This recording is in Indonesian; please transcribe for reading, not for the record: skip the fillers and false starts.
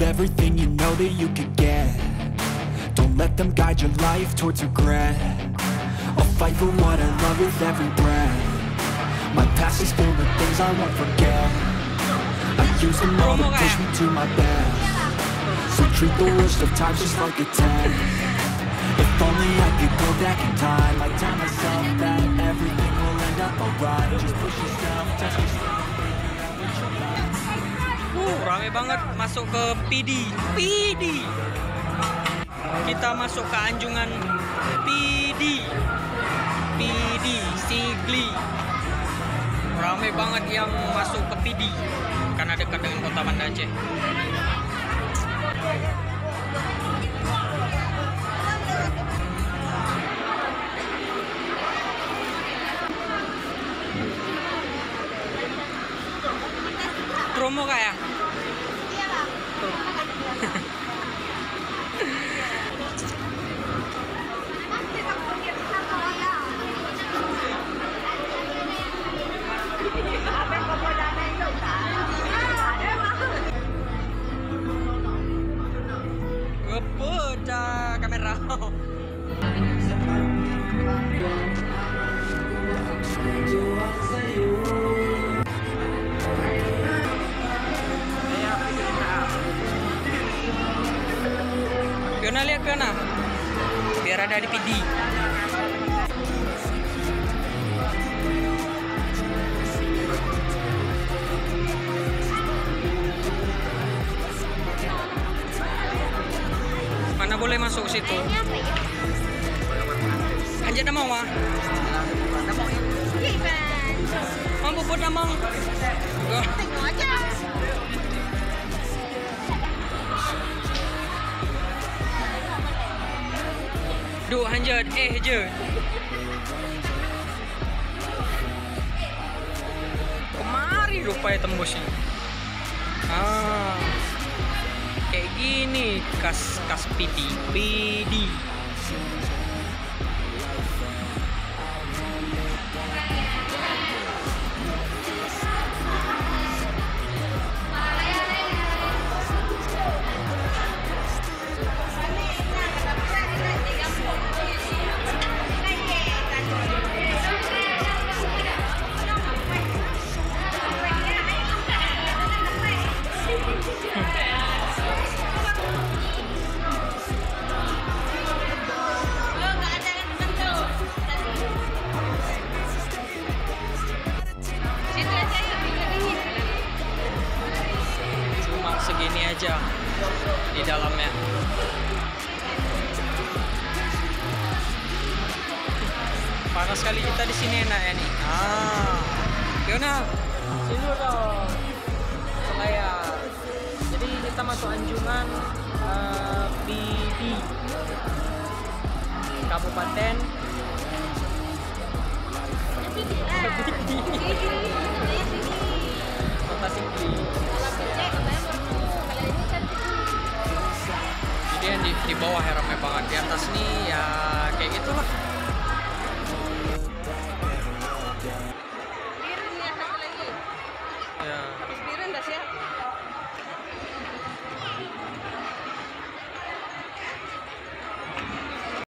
everything you know that you could get. Don't let them guide your life towards regret. I'll fight for what I love with every breath. My past is filled with things I won't forget. I use them all to push me to my best. So treat the worst of times just like a test. If only I could go back in time, I'd tell myself that everything will end up alright. Just push yourself, test yourself. Rame banget masuk ke PD. Kita masuk ke anjungan PD Sigli. Rame banget yang masuk ke PD karena dekat dengan kota Banda Aceh. Promo kayak? Iya lah. Ngepoda kamera. Fiona lihat Fiona, biar ada di PD. Mana boleh masuk situ? Anjir namang wah. Mampu buat namang. Tengok aja. Duk hanjat je. Kemari rupanya tembusnya. Kayak gini kas PD. Segini aja di dalamnya. Panas sekali kita di sini enak ya nih. Fiona, sini dong. Supaya. Jadi kita masuk anjungan PD Kabupaten Kota Sigli. Jadi yang di bawah ya ramai banget, di atas nih ya kayak gitulah.